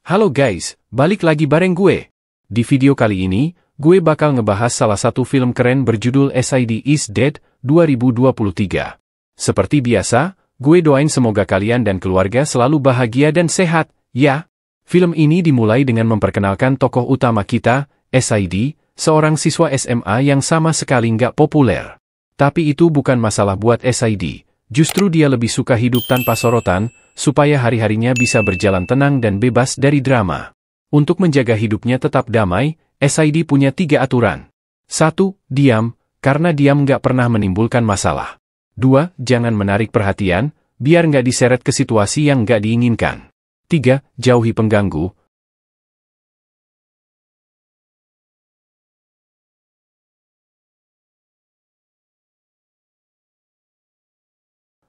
Halo guys, balik lagi bareng gue. Di video kali ini, gue bakal ngebahas salah satu film keren berjudul SID is Dead 2023. Seperti biasa, gue doain semoga kalian dan keluarga selalu bahagia dan sehat, ya. Film ini dimulai dengan memperkenalkan tokoh utama kita, SID, seorang siswa SMA yang sama sekali nggak populer. Tapi itu bukan masalah buat SID, justru dia lebih suka hidup tanpa sorotan, supaya hari-harinya bisa berjalan tenang dan bebas dari drama. Untuk menjaga hidupnya tetap damai, SID punya 3 aturan. 1. Diam, karena diam nggak pernah menimbulkan masalah. 2. Jangan menarik perhatian, biar nggak diseret ke situasi yang nggak diinginkan. 3. Jauhi pengganggu.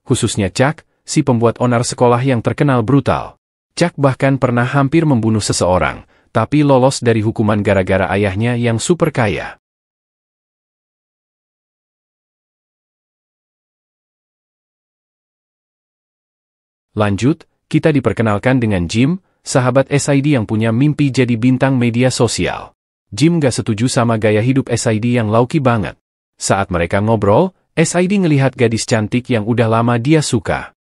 Khususnya Chuck, si pembuat onar sekolah yang terkenal brutal. Chuck bahkan pernah hampir membunuh seseorang, tapi lolos dari hukuman gara-gara ayahnya yang super kaya. Lanjut, kita diperkenalkan dengan Jim, sahabat SID yang punya mimpi jadi bintang media sosial. Jim gak setuju sama gaya hidup SID yang lauki banget. Saat mereka ngobrol, SID ngelihat gadis cantik yang udah lama dia suka.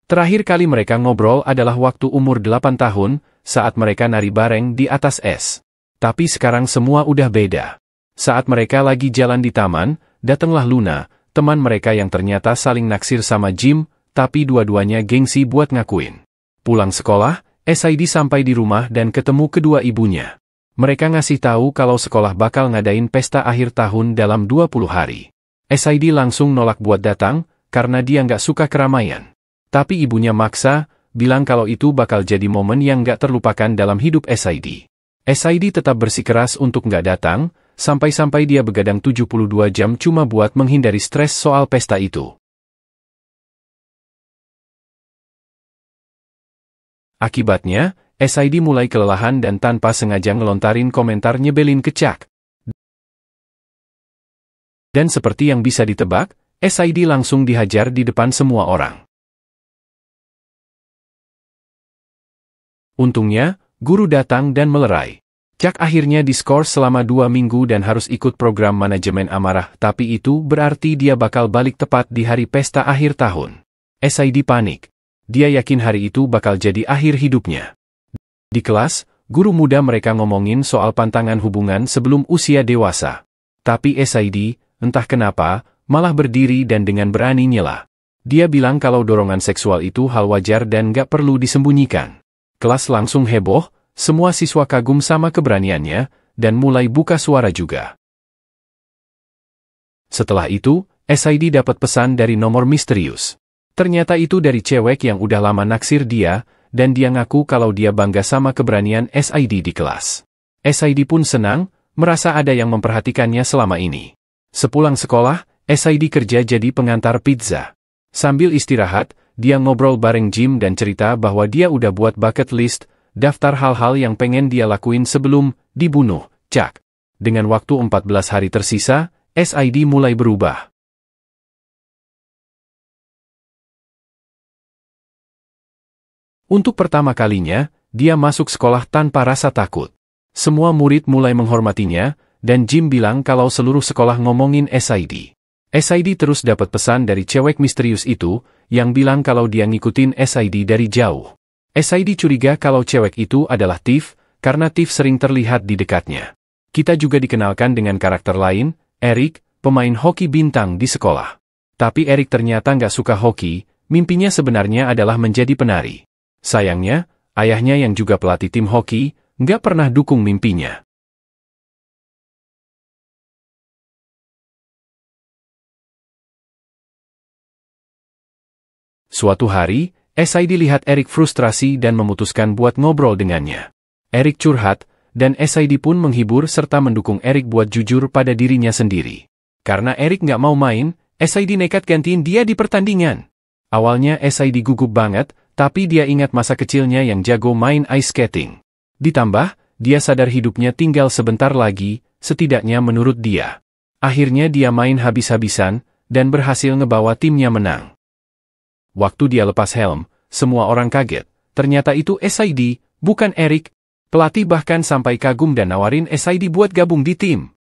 Terakhir kali mereka ngobrol adalah waktu umur 8 tahun, saat mereka nari bareng di atas es. Tapi sekarang semua udah beda. Saat mereka lagi jalan di taman, datanglah Luna, teman mereka yang ternyata saling naksir sama Jim, tapi dua-duanya gengsi buat ngakuin. Pulang sekolah, SID sampai di rumah dan ketemu kedua ibunya. Mereka ngasih tahu kalau sekolah bakal ngadain pesta akhir tahun dalam 20 hari. SID langsung nolak buat datang, karena dia nggak suka keramaian. Tapi ibunya maksa, bilang kalau itu bakal jadi momen yang nggak terlupakan dalam hidup SID. SID tetap bersikeras untuk nggak datang, sampai-sampai dia begadang 72 jam cuma buat menghindari stres soal pesta itu. Akibatnya, SID mulai kelelahan dan tanpa sengaja ngelontarin komentar nyebelin ke Chuck. Dan seperti yang bisa ditebak, SID langsung dihajar di depan semua orang. Untungnya, guru datang dan melerai. Chuck akhirnya diskors selama 2 minggu dan harus ikut program manajemen amarah, tapi itu berarti dia bakal balik tepat di hari pesta akhir tahun. SID panik. Dia yakin hari itu bakal jadi akhir hidupnya. Di kelas, guru muda mereka ngomongin soal pantangan hubungan sebelum usia dewasa. Tapi SID, entah kenapa, malah berdiri dan dengan berani nyela. Dia bilang kalau dorongan seksual itu hal wajar dan gak perlu disembunyikan. Kelas langsung heboh, semua siswa kagum sama keberaniannya, dan mulai buka suara juga. Setelah itu, SID dapat pesan dari nomor misterius. Ternyata itu dari cewek yang udah lama naksir dia, dan dia ngaku kalau dia bangga sama keberanian SID di kelas. SID pun senang, merasa ada yang memperhatikannya selama ini. Sepulang sekolah, SID kerja jadi pengantar pizza. Sambil istirahat, dia ngobrol bareng Jim dan cerita bahwa dia udah buat bucket list, daftar hal-hal yang pengen dia lakuin sebelum dibunuh Chuck. Dengan waktu 14 hari tersisa, SID mulai berubah. Untuk pertama kalinya, dia masuk sekolah tanpa rasa takut. Semua murid mulai menghormatinya, dan Jim bilang kalau seluruh sekolah ngomongin SID. SID terus dapat pesan dari cewek misterius itu, yang bilang kalau dia ngikutin SID dari jauh. SID curiga kalau cewek itu adalah Tiff, karena Tiff sering terlihat di dekatnya. Kita juga dikenalkan dengan karakter lain, Eric, pemain hoki bintang di sekolah. Tapi Eric ternyata nggak suka hoki, mimpinya sebenarnya adalah menjadi penari. Sayangnya, ayahnya yang juga pelatih tim hoki, nggak pernah dukung mimpinya. Suatu hari, SID lihat Eric frustrasi dan memutuskan buat ngobrol dengannya. Eric curhat, dan SID pun menghibur serta mendukung Eric buat jujur pada dirinya sendiri. Karena Eric nggak mau main, SID nekat gantiin dia di pertandingan. Awalnya SID gugup banget, tapi dia ingat masa kecilnya yang jago main ice skating. Ditambah, dia sadar hidupnya tinggal sebentar lagi, setidaknya menurut dia. Akhirnya dia main habis-habisan, dan berhasil ngebawa timnya menang. Waktu dia lepas helm, semua orang kaget. Ternyata itu SID, bukan Eric. Pelatih bahkan sampai kagum dan nawarin SID buat gabung di tim.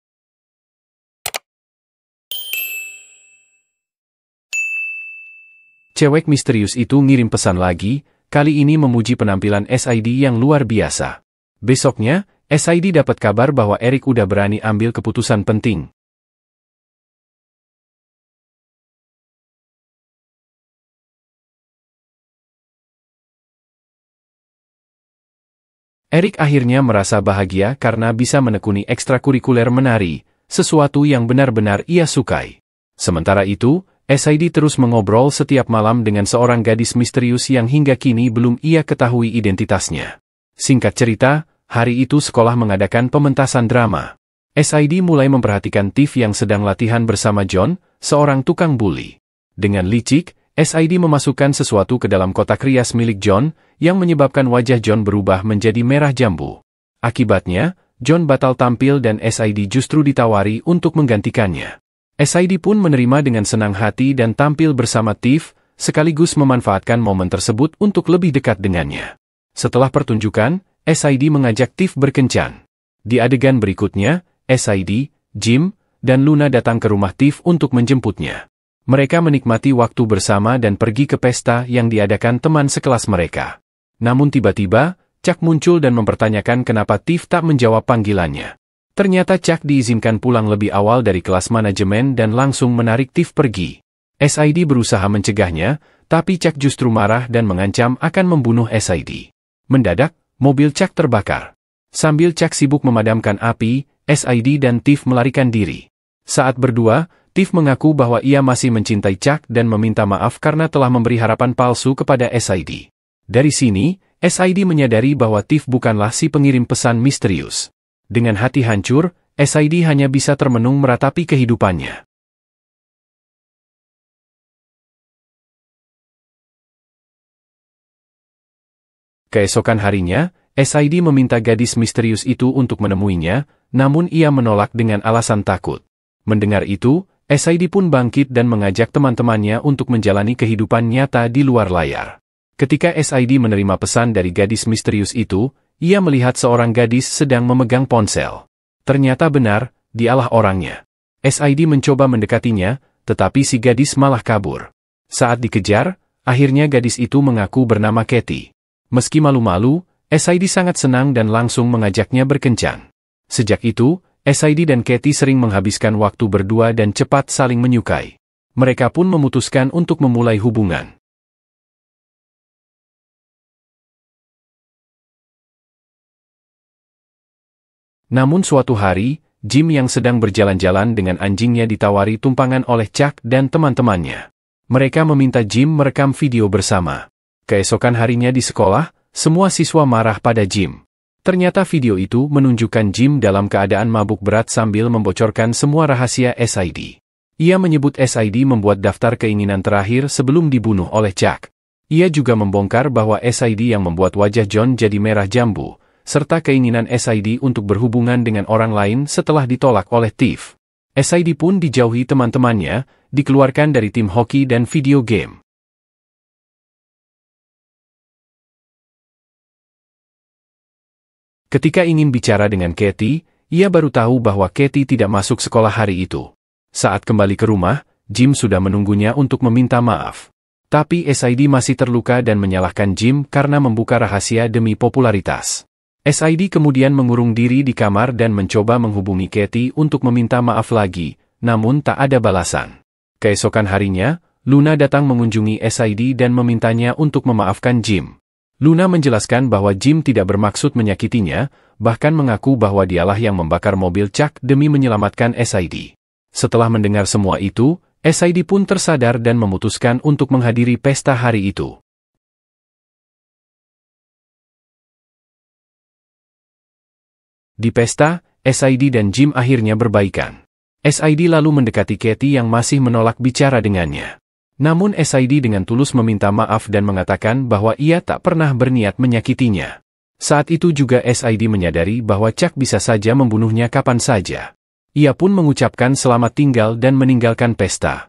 Cewek misterius itu ngirim pesan lagi, kali ini memuji penampilan SID yang luar biasa. Besoknya, SID dapat kabar bahwa Eric udah berani ambil keputusan penting. Eric akhirnya merasa bahagia karena bisa menekuni ekstrakurikuler menari, sesuatu yang benar-benar ia sukai. Sementara itu, SID terus mengobrol setiap malam dengan seorang gadis misterius yang hingga kini belum ia ketahui identitasnya. Singkat cerita, hari itu sekolah mengadakan pementasan drama. SID mulai memperhatikan Tiff yang sedang latihan bersama John, seorang tukang bully. Dengan licik, SID memasukkan sesuatu ke dalam kotak rias milik John, yang menyebabkan wajah John berubah menjadi merah jambu. Akibatnya, John batal tampil dan SID justru ditawari untuk menggantikannya. SID pun menerima dengan senang hati dan tampil bersama Tiff, sekaligus memanfaatkan momen tersebut untuk lebih dekat dengannya. Setelah pertunjukan, SID mengajak Tiff berkencan. Di adegan berikutnya, SID, Jim, dan Luna datang ke rumah Tiff untuk menjemputnya. Mereka menikmati waktu bersama dan pergi ke pesta yang diadakan teman sekelas mereka. Namun tiba-tiba, Chuck muncul dan mempertanyakan kenapa Tiff tak menjawab panggilannya. Ternyata Chuck diizinkan pulang lebih awal dari kelas manajemen dan langsung menarik Tiff pergi. SID berusaha mencegahnya, tapi Chuck justru marah dan mengancam akan membunuh SID. Mendadak, mobil Chuck terbakar. Sambil Chuck sibuk memadamkan api, SID dan Tiff melarikan diri. Saat berdua, Tiff mengaku bahwa ia masih mencintai Chuck dan meminta maaf karena telah memberi harapan palsu kepada SID. Dari sini, SID menyadari bahwa Tiff bukanlah si pengirim pesan misterius. Dengan hati hancur, SID hanya bisa termenung meratapi kehidupannya. Keesokan harinya, SID meminta gadis misterius itu untuk menemuinya, namun ia menolak dengan alasan takut. Mendengar itu, SID pun bangkit dan mengajak teman-temannya untuk menjalani kehidupan nyata di luar layar. Ketika SID menerima pesan dari gadis misterius itu, ia melihat seorang gadis sedang memegang ponsel. Ternyata benar, dialah orangnya. SID mencoba mendekatinya, tetapi si gadis malah kabur. Saat dikejar, akhirnya gadis itu mengaku bernama Katie. Meski malu-malu, SID sangat senang dan langsung mengajaknya berkencan. Sejak itu, SID dan Katie sering menghabiskan waktu berdua dan cepat saling menyukai. Mereka pun memutuskan untuk memulai hubungan. Namun suatu hari, Jim yang sedang berjalan-jalan dengan anjingnya ditawari tumpangan oleh Chuck dan teman-temannya. Mereka meminta Jim merekam video bersama. Keesokan harinya di sekolah, semua siswa marah pada Jim. Ternyata video itu menunjukkan Jim dalam keadaan mabuk berat sambil membocorkan semua rahasia SID. Ia menyebut SID membuat daftar keinginan terakhir sebelum dibunuh oleh Chuck. Ia juga membongkar bahwa SID yang membuat wajah John jadi merah jambu, serta keinginan SID untuk berhubungan dengan orang lain setelah ditolak oleh Tiff. SID pun dijauhi teman-temannya, dikeluarkan dari tim hoki dan video game. Ketika ingin bicara dengan Katie, ia baru tahu bahwa Katie tidak masuk sekolah hari itu. Saat kembali ke rumah, Jim sudah menunggunya untuk meminta maaf. Tapi SID masih terluka dan menyalahkan Jim karena membuka rahasia demi popularitas. SID kemudian mengurung diri di kamar dan mencoba menghubungi Katie untuk meminta maaf lagi, namun tak ada balasan. Keesokan harinya, Luna datang mengunjungi SID dan memintanya untuk memaafkan Jim. Luna menjelaskan bahwa Jim tidak bermaksud menyakitinya, bahkan mengaku bahwa dialah yang membakar mobil Chuck demi menyelamatkan SID. Setelah mendengar semua itu, SID pun tersadar dan memutuskan untuk menghadiri pesta hari itu. Di pesta, SID dan Jim akhirnya berbaikan. SID lalu mendekati Katie yang masih menolak bicara dengannya. Namun SID dengan tulus meminta maaf dan mengatakan bahwa ia tak pernah berniat menyakitinya. Saat itu juga SID menyadari bahwa Chuck bisa saja membunuhnya kapan saja. Ia pun mengucapkan selamat tinggal dan meninggalkan pesta.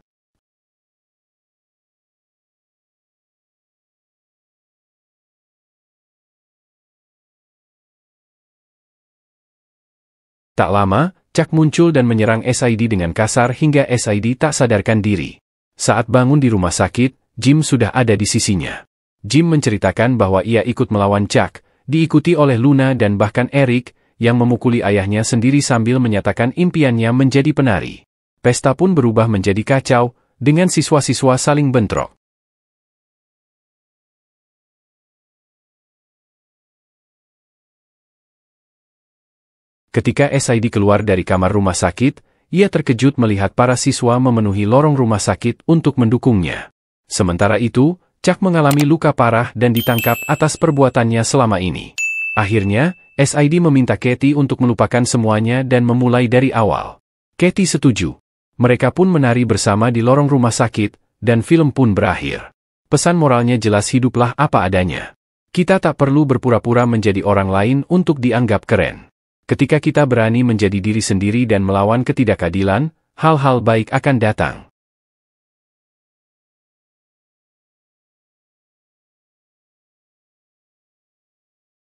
Tak lama, Chuck muncul dan menyerang SID dengan kasar hingga SID tak sadarkan diri. Saat bangun di rumah sakit, Jim sudah ada di sisinya. Jim menceritakan bahwa ia ikut melawan Chuck, diikuti oleh Luna dan bahkan Eric, yang memukuli ayahnya sendiri sambil menyatakan impiannya menjadi penari. Pesta pun berubah menjadi kacau, dengan siswa-siswa saling bentrok. Ketika SID keluar dari kamar rumah sakit, ia terkejut melihat para siswa memenuhi lorong rumah sakit untuk mendukungnya. Sementara itu, Chuck mengalami luka parah dan ditangkap atas perbuatannya selama ini. Akhirnya, SID meminta Katie untuk melupakan semuanya dan memulai dari awal. Katie setuju. Mereka pun menari bersama di lorong rumah sakit, dan film pun berakhir. Pesan moralnya jelas, hiduplah apa adanya. Kita tak perlu berpura-pura menjadi orang lain untuk dianggap keren. Ketika kita berani menjadi diri sendiri dan melawan ketidakadilan, hal-hal baik akan datang.